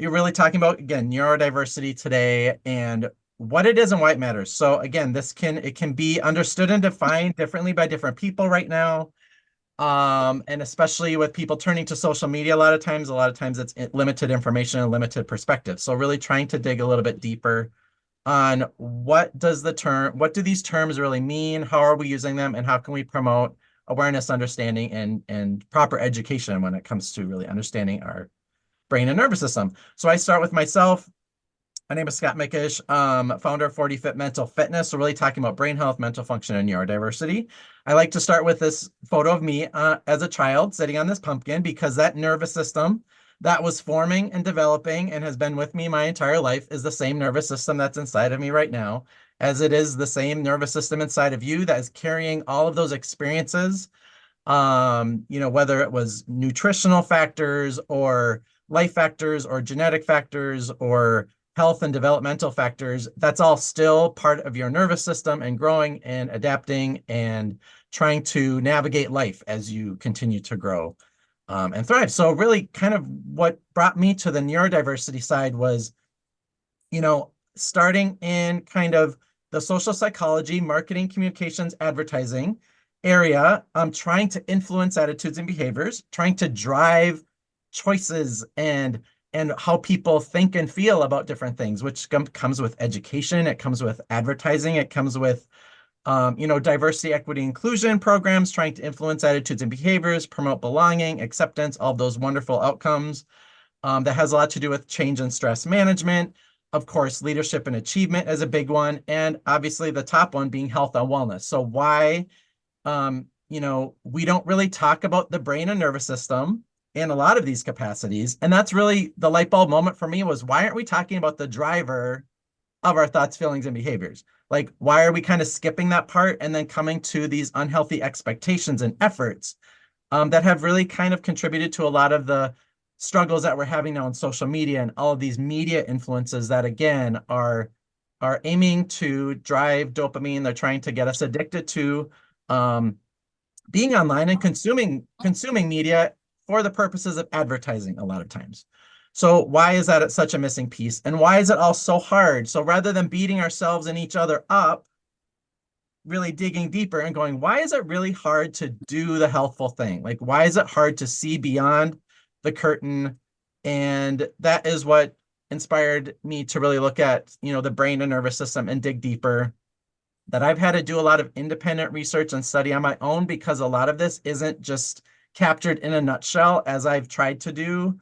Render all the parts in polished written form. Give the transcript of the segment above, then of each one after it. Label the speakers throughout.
Speaker 1: You're really talking about, again, neurodiversity today and what it is and why it matters. So again, it can be understood and defined differently by different people right now. And especially with people turning to social media a lot of times it's limited information and limited perspective. So really trying to dig a little bit deeper on what do these terms really mean? How are we using them? And how can we promote awareness, understanding, and proper education when it comes to really understanding our brain and nervous system? So I start with myself. My name is Scott Mikesh, founder of 40 Fit Mental Fitness. So really talking about brain health, mental function, and neurodiversity. I like to start with this photo of me as a child sitting on this pumpkin because that nervous system that was forming and developing and has been with me my entire life is the same nervous system that's inside of me right now, as it is the same nervous system inside of you that is carrying all of those experiences, whether it was nutritional factors or life factors or genetic factors or health and developmental factors, that's all still part of your nervous system and growing and adapting and trying to navigate life as you continue to grow and thrive. So really kind of what brought me to the neurodiversity side was, starting in kind of the social psychology, marketing, communications, advertising area, trying to influence attitudes and behaviors, trying to drive choices and how people think and feel about different things, which comes with education, it comes with advertising, it comes with, diversity, equity, inclusion programs, trying to influence attitudes and behaviors, promote belonging, acceptance, all those wonderful outcomes. That has a lot to do with change and stress management. Of course, leadership and achievement is a big one. And obviously the top one being health and wellness. So why, we don't really talk about the brain and nervous system in a lot of these capacities. And that's really the light bulb moment for me was, why aren't we talking about the driver of our thoughts, feelings, and behaviors? Like, why are we kind of skipping that part and then coming to these unhealthy expectations and efforts that have really kind of contributed to a lot of the struggles that we're having now on social media and all of these media influences that, again, are aiming to drive dopamine. They're trying to get us addicted to being online and consuming media for the purposes of advertising a lot of times. So why is that such a missing piece? And why is it all so hard? So rather than beating ourselves and each other up, really digging deeper and going, why is it really hard to do the healthful thing? Like, why is it hard to see beyond the curtain? And that is what inspired me to really look at, the brain and nervous system and dig deeper. That I've had to do a lot of independent research and study on my own because a lot of this isn't just captured in a nutshell as I've tried to do.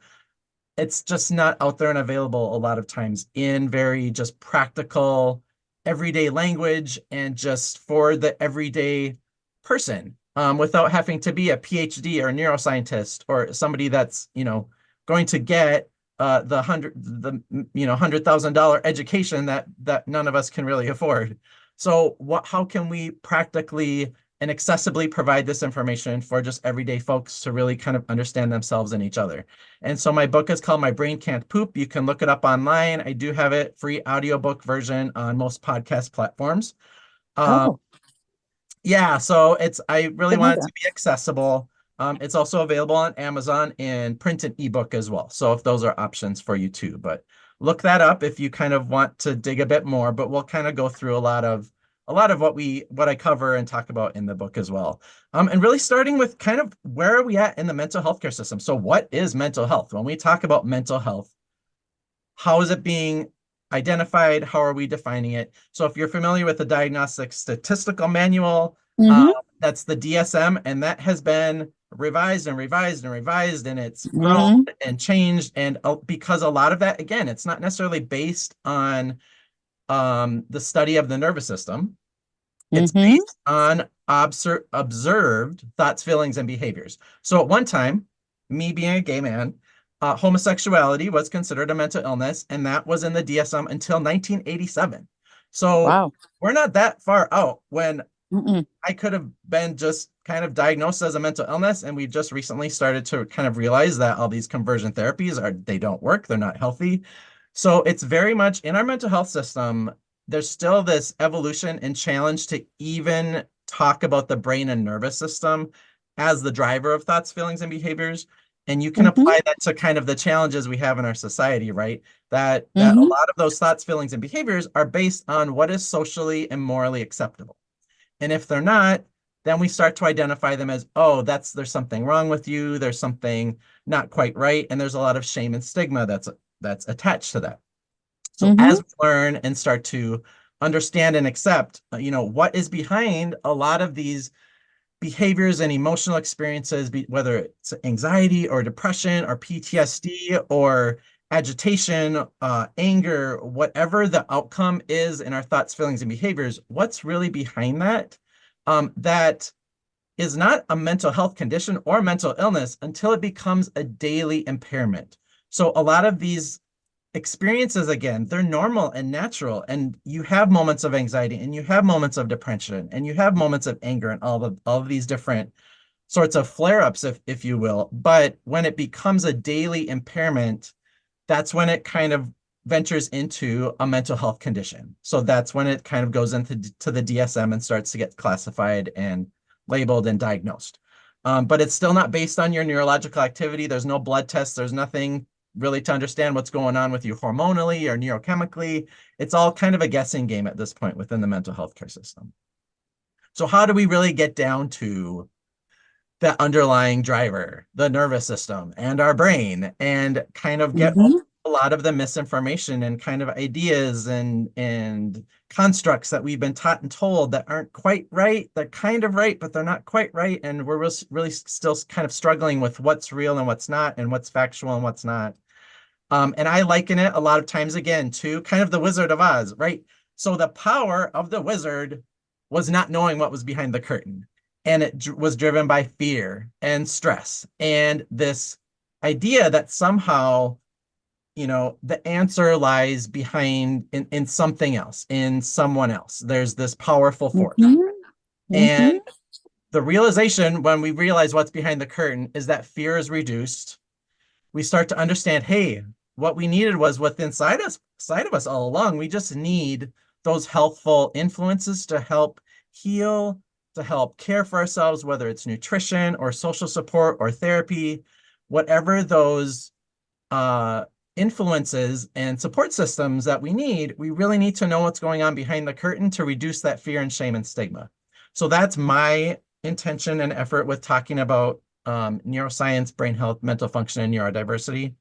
Speaker 1: It's just not out there and available a lot of times in very just practical, everyday language and just for the everyday person, without having to be a PhD or a neuroscientist or somebody that's, going to get the $100,000 education that none of us can really afford. So how can we practically and accessibly provide this information for just everyday folks to really kind of understand themselves and each other? And so my book is called My Brain Can't Poop. You can look it up online. I do have it free audiobook version on most podcast platforms.
Speaker 2: Oh,
Speaker 1: Yeah, so I really
Speaker 2: didn't know
Speaker 1: want it
Speaker 2: that.
Speaker 1: to be accessible. It's also available on Amazon and print and ebook as well. So if those are options for you too, but look that up if you kind of want to dig a bit more, but we'll kind of go through a lot of what I cover and talk about in the book as well. And really starting with kind of where are we at in the mental health care system? So what is mental health? When we talk about mental health, how is it being identified? How are we defining it? So if you're familiar with the Diagnostic Statistical Manual, uh,
Speaker 2: Mm-hmm.
Speaker 1: that's the DSM, and that has been revised and revised and revised, and it's grown
Speaker 2: Mm-hmm.
Speaker 1: and changed. And because a lot of that, again, it's not necessarily based on the study of the nervous system. It's
Speaker 2: Mm-hmm.
Speaker 1: based on observed thoughts, feelings, and behaviors. So at one time, me being a gay man, homosexuality was considered a mental illness, and that was in the DSM until 1987. So
Speaker 2: Wow.
Speaker 1: we're not that far out when
Speaker 2: Mm-mm.
Speaker 1: I could have been just kind of diagnosed as a mental illness, and we've just recently started to kind of realize that all these conversion therapies they don't work, they're not healthy. So it's very much in our mental health system, there's still this evolution and challenge to even talk about the brain and nervous system as the driver of thoughts, feelings, and behaviors. And you can
Speaker 2: Mm-hmm.
Speaker 1: apply that to kind of the challenges we have in our society, right? That a
Speaker 2: Mm-hmm.
Speaker 1: lot of those thoughts, feelings, and behaviors are based on what is socially and morally acceptable. And if they're not, then we start to identify them as, oh, there's something wrong with you, there's something not quite right, and there's a lot of shame and stigma that's attached to that. So as
Speaker 2: Mm-hmm.
Speaker 1: we learn and start to understand and accept, what is behind a lot of these behaviors and emotional experiences, whether it's anxiety or depression or PTSD or agitation, anger, whatever the outcome is in our thoughts, feelings, and behaviors, what's really behind that? That is not a mental health condition or mental illness until it becomes a daily impairment. So a lot of these experiences, again, they're normal and natural, and you have moments of anxiety and you have moments of depression and you have moments of anger and all of these different sorts of flare-ups, if you will. But when it becomes a daily impairment, that's when it kind of ventures into a mental health condition. So that's when it kind of goes into to the DSM and starts to get classified and labeled and diagnosed. But it's still not based on your neurological activity. There's no blood tests. There's nothing really to understand what's going on with you hormonally or neurochemically. It's all kind of a guessing game at this point within the mental health care system. So how do we really get down to the underlying driver, the nervous system, and our brain, and kind of get over
Speaker 2: Mm-hmm.
Speaker 1: a lot of the misinformation and kind of ideas and constructs that we've been taught and told that aren't quite right. They're kind of right, but they're not quite right. And we're really still kind of struggling with what's real and what's not, and what's factual and what's not. And I liken it a lot of times again to kind of the Wizard of Oz, right? So the power of the wizard was not knowing what was behind the curtain. And it was driven by fear and stress and this idea that somehow, the answer lies behind in something else, in someone else. There's this powerful force.
Speaker 2: Mm-hmm.
Speaker 1: And
Speaker 2: Mm-hmm.
Speaker 1: the realization when we realize what's behind the curtain is that fear is reduced. We start to understand, hey, what we needed was within side of us all along. We just need those healthful influences to help heal, to help care for ourselves, whether it's nutrition or social support or therapy, whatever those uh, influences and support systems that we need, we really need to know what's going on behind the curtain to reduce that fear and shame and stigma. So that's my intention and effort with talking about neuroscience, brain health, mental function, and neurodiversity.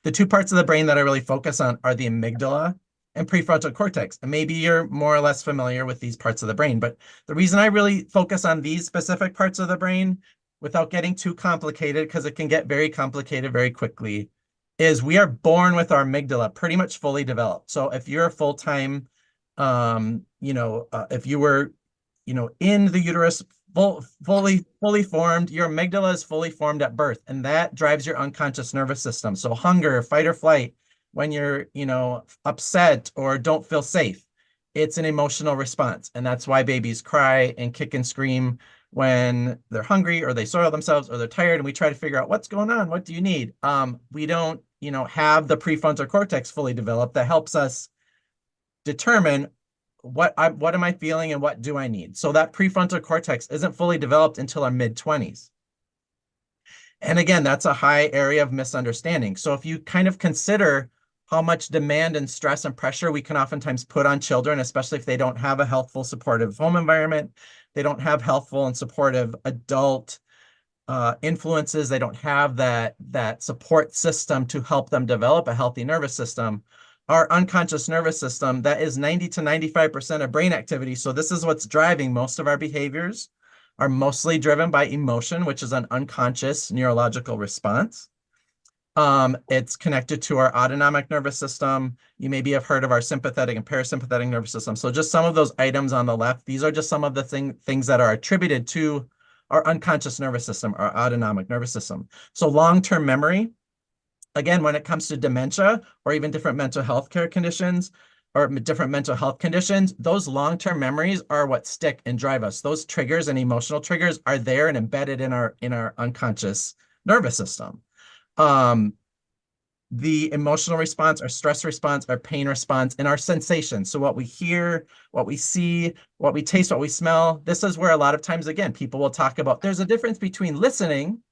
Speaker 1: The two parts of the brain that I really focus on are the amygdala and prefrontal cortex. And maybe you're more or less familiar with these parts of the brain, but the reason I really focus on these specific parts of the brain without getting too complicated, because it can get very complicated very quickly, is we are born with our amygdala pretty much fully developed. So if you're a full-time, if you were, in the uterus, fully formed. Your amygdala is fully formed at birth, and that drives your unconscious nervous system. So hunger, fight or flight, when you're, upset or don't feel safe, it's an emotional response. And that's why babies cry and kick and scream when they're hungry or they soil themselves or they're tired. And we try to figure out what's going on. What do you need? We don't, have the prefrontal cortex fully developed that helps us determine what am I feeling and what do I need. So that prefrontal cortex isn't fully developed until our mid 20s. And again, that's a high area of misunderstanding. So if you kind of consider how much demand and stress and pressure we can oftentimes put on children, especially if they don't have a healthful, supportive home environment, they don't have healthful and supportive adult influences, they don't have that support system to help them develop a healthy nervous system. Our unconscious nervous system, that is 90 to 95% of brain activity. So this is what's driving most of our behaviors, are mostly driven by emotion, which is an unconscious neurological response. It's connected to our autonomic nervous system. You maybe have heard of our sympathetic and parasympathetic nervous system. So just some of those items on the left, these are just some of the things that are attributed to our unconscious nervous system, our autonomic nervous system. So long-term memory, again, when it comes to dementia or even different mental health care conditions or different mental health conditions, those long-term memories are what stick and drive us. Those triggers and emotional triggers are there and embedded in our unconscious nervous system. The emotional response, our stress response, our pain response, and our sensations. So what we hear, what we see, what we taste, what we smell. This is where a lot of times, again, people will talk about there's a difference between listening,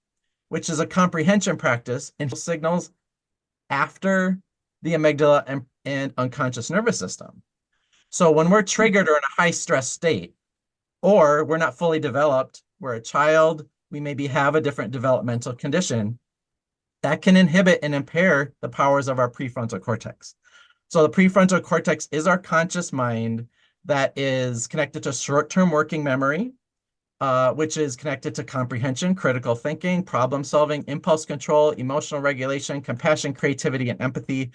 Speaker 1: which is a comprehension practice, and signals after the amygdala and unconscious nervous system. So when we're triggered or in a high stress state, or we're not fully developed, we're a child, we maybe have a different developmental condition, that can inhibit and impair the powers of our prefrontal cortex. So the prefrontal cortex is our conscious mind that is connected to short-term working memory, which is connected to comprehension, critical thinking, problem solving, impulse control, emotional regulation, compassion, creativity, and empathy.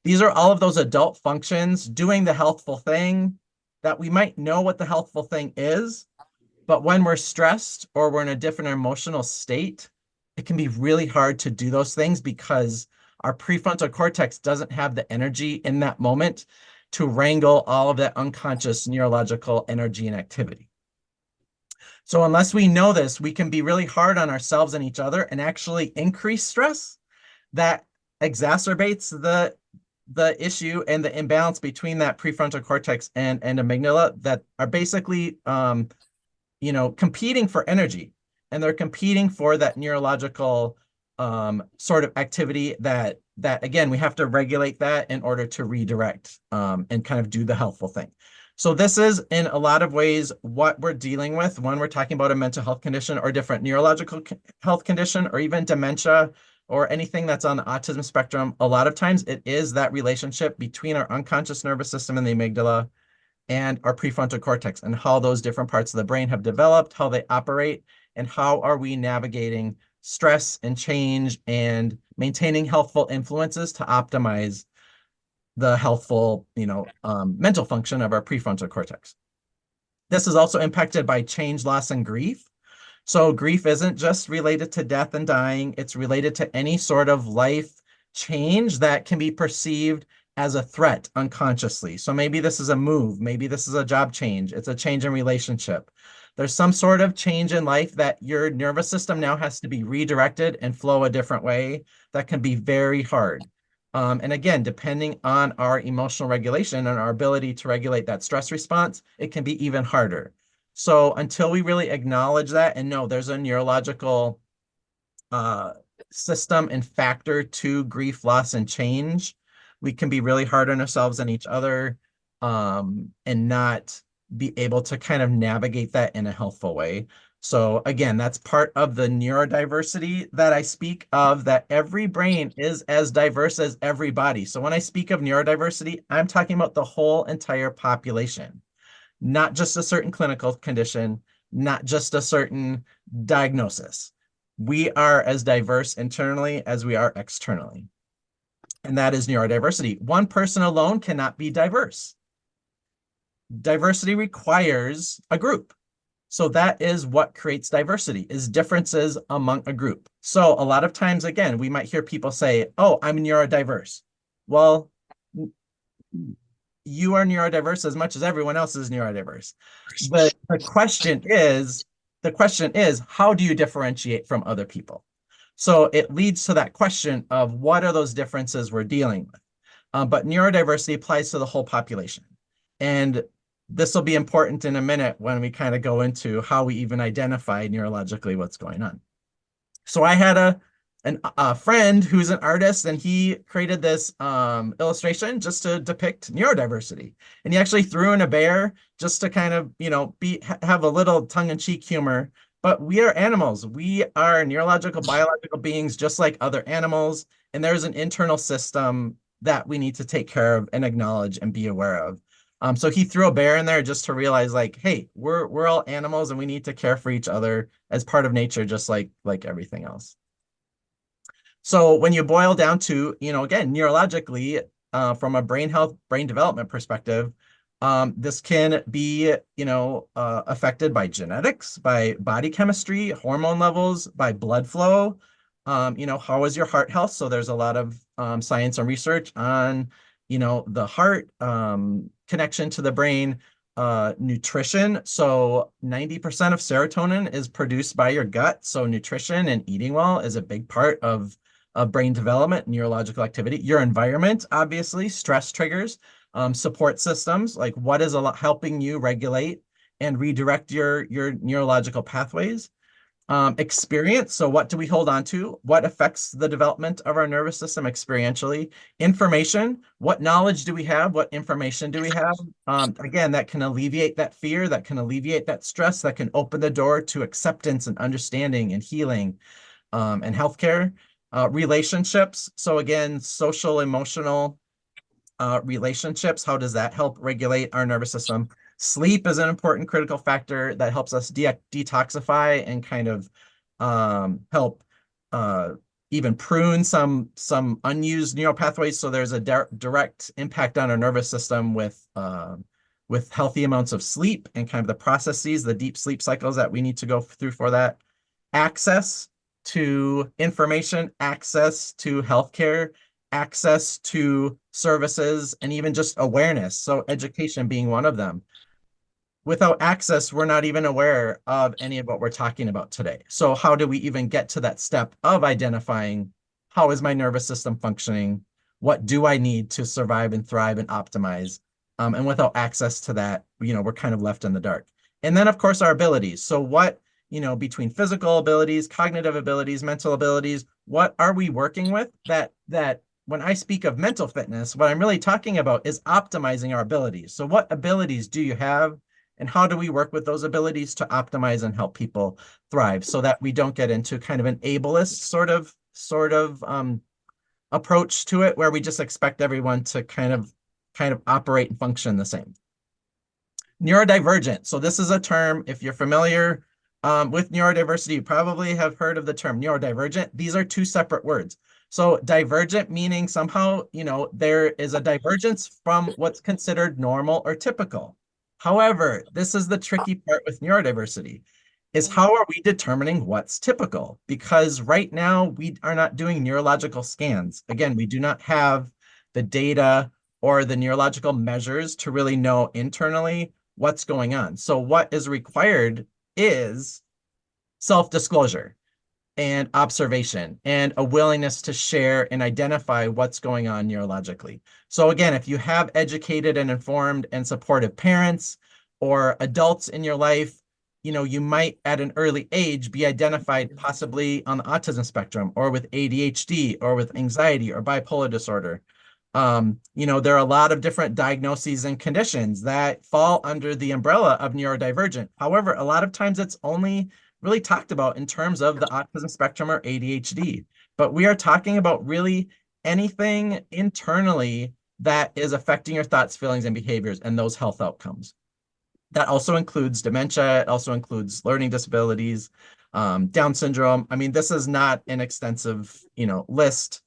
Speaker 1: These are all of those adult functions doing the healthful thing that we might know what the healthful thing is, but when we're stressed or we're in a different emotional state, it can be really hard to do those things because our prefrontal cortex doesn't have the energy in that moment to wrangle all of that unconscious neurological energy and activity. So unless we know this, we can be really hard on ourselves and each other and actually increase stress that exacerbates the issue and the imbalance between that prefrontal cortex and amygdala that are basically competing for energy, and they're competing for that neurological sort of activity that again, we have to regulate that in order to redirect and kind of do the helpful thing. So this is in a lot of ways what we're dealing with when we're talking about a mental health condition or different neurological health condition or even dementia or anything that's on the autism spectrum. A lot of times it is that relationship between our unconscious nervous system and the amygdala and our prefrontal cortex and how those different parts of the brain have developed, how they operate, and how are we navigating stress and change and maintaining healthful influences to optimize the healthful, mental function of our prefrontal cortex. This is also impacted by change, loss, and grief. So grief isn't just related to death and dying. It's related to any sort of life change that can be perceived as a threat unconsciously. So maybe this is a move, maybe this is a job change, it's a change in relationship. There's some sort of change in life that your nervous system now has to be redirected and flow a different way. That can be very hard. And again, depending on our emotional regulation and our ability to regulate that stress response, it can be even harder. So until we really acknowledge that and know there's a neurological system and factor to grief, loss, and change, we can be really hard on ourselves and each other and not be able to kind of navigate that in a healthful way. So again, that's part of the neurodiversity that I speak of, that every brain is as diverse as every body. So when I speak of neurodiversity, I'm talking about the whole entire population, not just a certain clinical condition, not just a certain diagnosis. We are as diverse internally as we are externally. And that is neurodiversity. One person alone cannot be diverse. Diversity requires a group. So that is what creates diversity, is differences among a group. So a lot of times, again, we might hear people say, oh, I'm neurodiverse. Well, you are neurodiverse as much as everyone else is neurodiverse. But the question is, how do you differentiate from other people? So it leads to that question of what are those differences we're dealing with? But neurodiversity applies to the whole population. And this will be important in a minute when we kind of go into how we even identify neurologically what's going on. So I had a friend who's an artist, and he created this illustration just to depict neurodiversity. And he actually threw in a bear just to kind of, have a little tongue-in-cheek humor. But we are animals. We are neurological, biological beings just like other animals. And there's an internal system that we need to take care of and acknowledge and be aware of. So he threw a bear in there just to realize, like, hey, we're all animals and we need to care for each other as part of nature, just like everything else. So when you boil down to, again, neurologically, from a brain health, brain development perspective, this can be, affected by genetics, by body chemistry, hormone levels, by blood flow. How is your heart health? So there's a lot of science and research on, the heart connection to the brain, nutrition. So 90% of serotonin is produced by your gut. So nutrition and eating well is a big part of brain development, neurological activity. Your environment, obviously, stress triggers, support systems, like what is helping you regulate and redirect your neurological pathways. Experience. So what do we hold on to? What affects the development of our nervous system experientially? Information. What knowledge do we have? What information do we have? Again, that can alleviate that fear, that can alleviate that stress, that can open the door to acceptance and understanding and healing, and healthcare. Relationships. So again, social, emotional relationships. How does that help regulate our nervous system? Sleep is an important critical factor that helps us detoxify and kind of help uh, even prune some unused neural pathways. So there's a direct impact on our nervous system with healthy amounts of sleep and kind of the processes, the deep sleep cycles that we need to go through for that. Access to information, access to healthcare, access to services, and even just awareness. So education being one of them. Without access, we're not even aware of any of what we're talking about today. So how do we even get to that step of identifying how is my nervous system functioning? What do I need to survive and thrive and optimize? And without access to that, we're kind of left in the dark. And then, of course, our abilities. So what, between physical abilities, cognitive abilities, mental abilities, what are we working with that when I speak of mental fitness, what I'm really talking about is optimizing our abilities. So what abilities do you have? And how do we work with those abilities to optimize and help people thrive so that we don't get into kind of an ableist sort of approach to it where we just expect everyone to kind of operate and function the same. Neurodivergent. So this is a term, if you're familiar with neurodiversity, you probably have heard of the term neurodivergent. These are two separate words. So divergent meaning somehow, there is a divergence from what's considered normal or typical. However, this is the tricky part with neurodiversity, is how are we determining what's typical? Because right now we are not doing neurological scans. Again, we do not have the data or the neurological measures to really know internally what's going on. So what is required is self-disclosure and observation and a willingness to share and identify what's going on neurologically. So again, if you have educated and informed and supportive parents or adults in your life, you might at an early age be identified possibly on the autism spectrum or with ADHD or with anxiety or bipolar disorder. There are a lot of different diagnoses and conditions that fall under the umbrella of neurodivergent. However, a lot of times it's only really talked about in terms of the autism spectrum or ADHD. But we are talking about really anything internally that is affecting your thoughts, feelings, and behaviors and those health outcomes. That also includes dementia. It also includes learning disabilities, Down syndrome. I mean, this is not an extensive, list.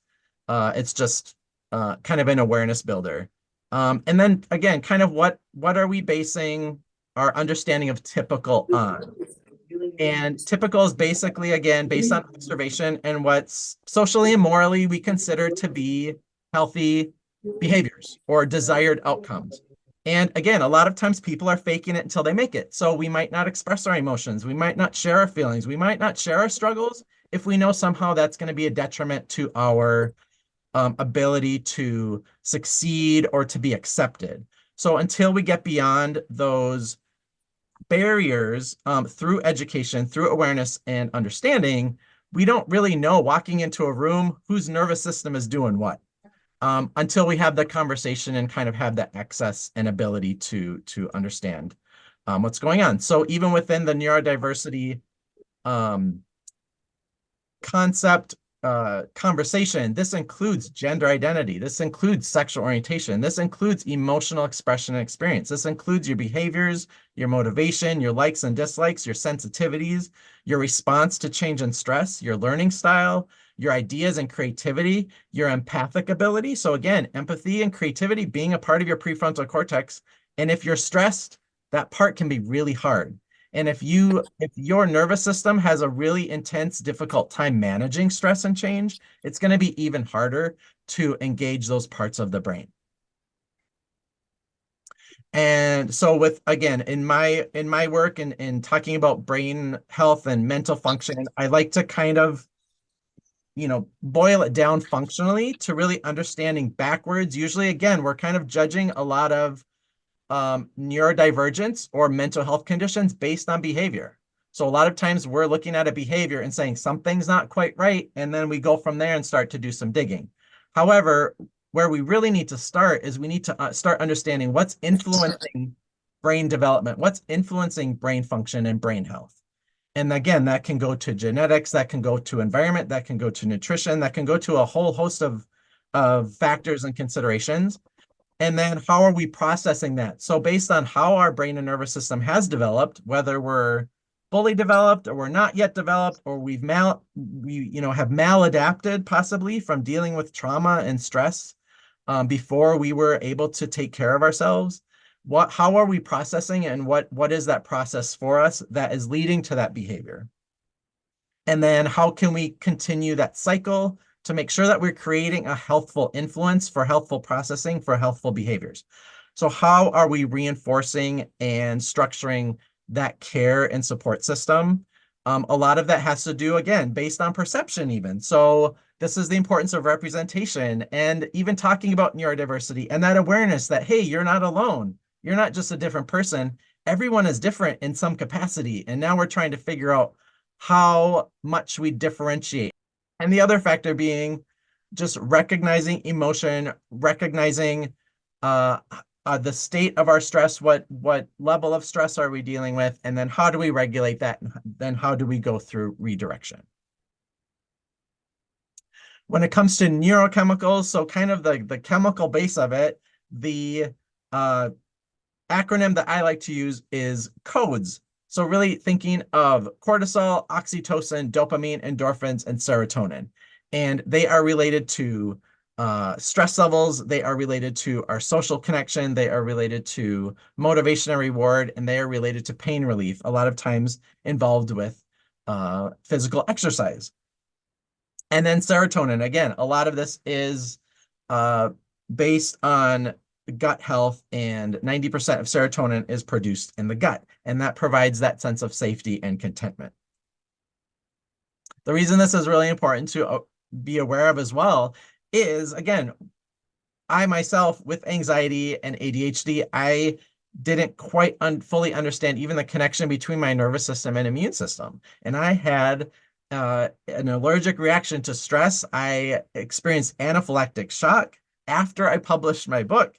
Speaker 1: It's just kind of an awareness builder. And then again, kind of what are we basing our understanding of typical on? And typical is basically, again, based on observation and what's socially and morally we consider to be healthy behaviors or desired outcomes. And again, a lot of times people are faking it until they make it. So we might not express our emotions. We might not share our feelings. We might not share our struggles if we know somehow that's going to be a detriment to our ability to succeed or to be accepted. So until we get beyond those barriers through education, through awareness and understanding, we don't really know walking into a room whose nervous system is doing what until we have the conversation and kind of have that access and ability to understand what's going on. So even within the neurodiversity concept conversation, this includes gender identity, this includes sexual orientation, this includes emotional expression and experience, this includes your behaviors, your motivation, your likes and dislikes, your sensitivities, your response to change and stress, your learning style, your ideas and creativity, your empathic ability. So again, empathy and creativity being a part of your prefrontal cortex. And if you're stressed, that part can be really hard. And if your nervous system has a really intense, difficult time managing stress and change, it's going to be even harder to engage those parts of the brain. And so again, in my work and in talking about brain health and mental function, I like to kind of, boil it down functionally to really understanding backwards. Usually, again, we're kind of judging a lot of neurodivergence or mental health conditions based on behavior. So a lot of times we're looking at a behavior and saying something's not quite right, and then we go from there and start to do some digging. However, where we really need to start is we need to start understanding what's influencing brain development, what's influencing brain function and brain health. And again, that can go to genetics, that can go to environment, that can go to nutrition, that can go to a whole host of factors and considerations. And then how are we processing that? So based on how our brain and nervous system has developed, whether we're fully developed or we're not yet developed, or we have maladapted possibly from dealing with trauma and stress before we were able to take care of ourselves. How are we processing, and what is that process for us that is leading to that behavior? And then how can we continue that cycle to make sure that we're creating a healthful influence for healthful processing for healthful behaviors? So how are we reinforcing and structuring that care and support system? A lot of that has to do, again, based on perception even. So this is the importance of representation and even talking about neurodiversity and that awareness that, hey, you're not alone. You're not just a different person. Everyone is different in some capacity. And now we're trying to figure out how much we differentiate. And the other factor being just recognizing emotion, recognizing the state of our stress, what level of stress are we dealing with, and then how do we regulate that, and then how do we go through redirection. When it comes to neurochemicals, so kind of the chemical base of it, the acronym that I like to use is CODES. So really thinking of cortisol, oxytocin, dopamine, endorphins, and serotonin. And they are related to stress levels, they are related to our social connection, they are related to motivation and reward, and they are related to pain relief, a lot of times involved with physical exercise. And then serotonin, again, a lot of this is based on gut health, and 90% of serotonin is produced in the gut, and that provides that sense of safety and contentment. The reason this is really important to be aware of as well is, again, I myself with anxiety and ADHD, I didn't quite fully understand even the connection between my nervous system and immune system. And I had an allergic reaction to stress. I experienced anaphylactic shock after I published my book,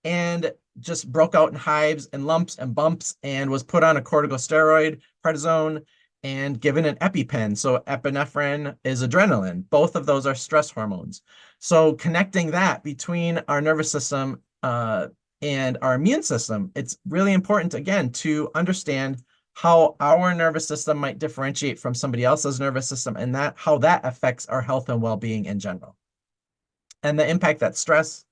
Speaker 1: and just broke out in hives and lumps and bumps, and was put on a corticosteroid, prednisone, and given an EpiPen. So epinephrine is adrenaline. Both of those are stress hormones. So connecting that between our nervous system and our immune system, it's really important, again, to understand how our nervous system might differentiate from somebody else's nervous system, and how that affects our health and well-being in general. And the impact that stress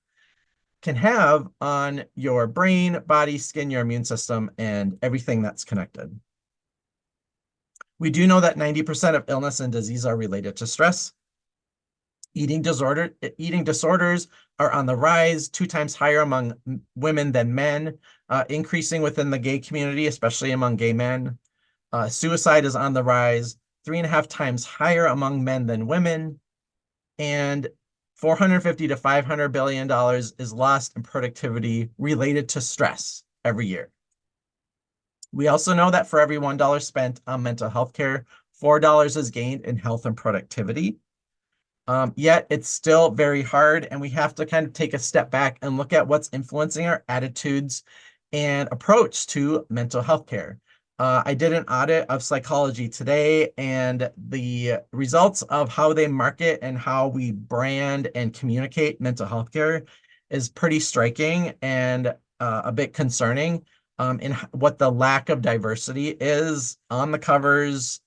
Speaker 1: can have on your brain, body, skin, your immune system, and everything that's connected. We do know that 90% of illness and disease are related to stress. Eating disorders are on the rise, 2 times higher among women than men, increasing within the gay community, especially among gay men. Suicide is on the rise, 3.5 times higher among men than women. And $450 to $500 billion is lost in productivity related to stress every year. We also know that for every $1 spent on mental health care, $4 is gained in health and productivity. Yet it's still very hard, and we have to kind of take a step back and look at what's influencing our attitudes and approach to mental health care. I did an audit of Psychology Today, and the results of how they market and how we brand and communicate mental health care is pretty striking and a bit concerning in what the lack of diversity is on the covers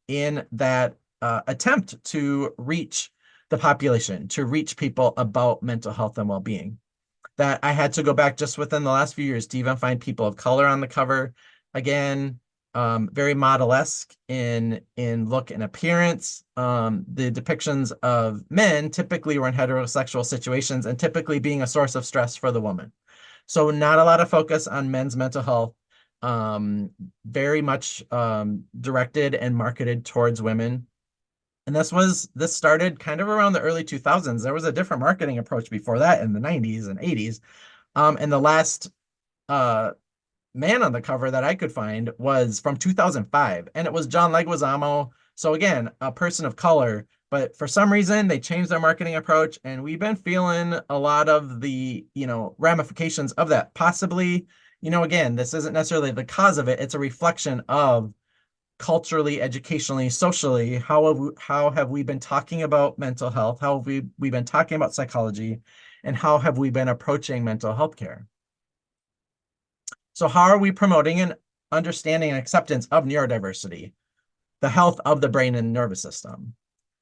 Speaker 1: in that attempt to reach the population, to reach people about mental health and well-being. That I had to go back just within the last few years to even find people of color on the cover. Again, very model-esque in look and appearance. The depictions of men typically were in heterosexual situations and typically being a source of stress for the woman. So not a lot of focus on men's mental health, very much directed and marketed towards women. And this started kind of around the early 2000s. There was a different marketing approach before that in the 90s and 80s. And the last man on the cover that I could find was from 2005, and it was John Leguizamo. So again, a person of color, but for some reason they changed their marketing approach, and we've been feeling a lot of the, ramifications of that. Possibly, again, this isn't necessarily the cause of it. It's a reflection of culturally, educationally, socially, how have we been talking about mental health? How have we been talking about psychology, and how have we been approaching mental health care? So how are we promoting an understanding and acceptance of neurodiversity, the health of the brain and nervous system?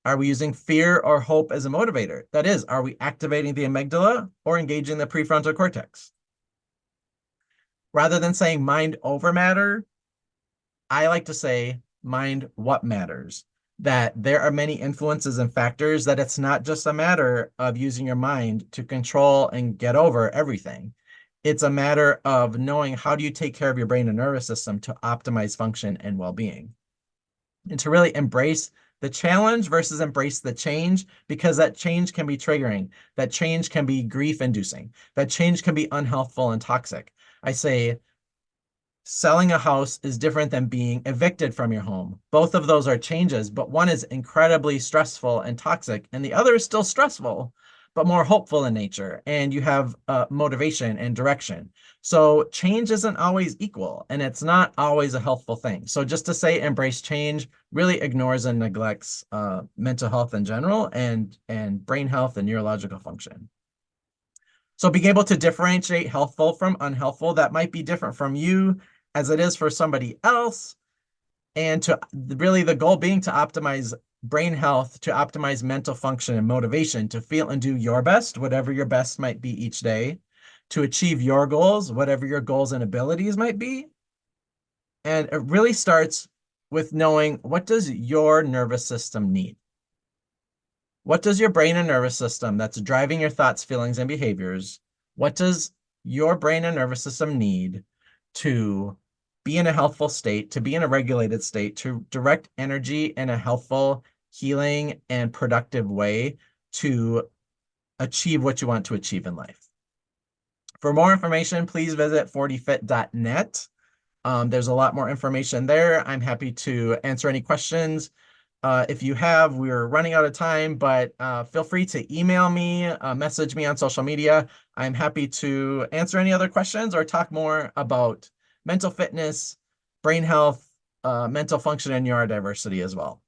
Speaker 1: Are we using fear or hope as a motivator? That is, are we activating the amygdala or engaging the prefrontal cortex? Rather than saying mind over matter, I like to say mind what matters. That there are many influences and factors, that it's not just a matter of using your mind to control and get over everything. It's a matter of knowing how do you take care of your brain and nervous system to optimize function and well-being. And to really embrace the challenge versus embrace the change, because that change can be triggering. That change can be grief-inducing. That change can be unhealthful and toxic. I say, selling a house is different than being evicted from your home. Both of those are changes, but one is incredibly stressful and toxic, and the other is still stressful, but more hopeful in nature, and you have motivation and direction. So change isn't always equal, and it's not always a healthful thing. So just to say embrace change really ignores and neglects mental health in general, and brain health and neurological function. So being able to differentiate healthful from unhealthful, that might be different from you as it is for somebody else. And to really the goal being to optimize brain health, to optimize mental function and motivation, to feel and do your best, whatever your best might be each day, to achieve your goals, whatever your goals and abilities might be. And it really starts with knowing, what does your nervous system need? What does your brain and nervous system that's driving your thoughts, feelings, and behaviors, what does your brain and nervous system need to be in a healthful state, to be in a regulated state, to direct energy in a healthful, healing, and productive way to achieve what you want to achieve in life? For more information, please visit 40fit.net. There's a lot more information there. I'm happy to answer any questions. If you have, we're running out of time, but feel free to email me, message me on social media. I'm happy to answer any other questions or talk more about mental fitness, brain health, mental function, and neurodiversity as well.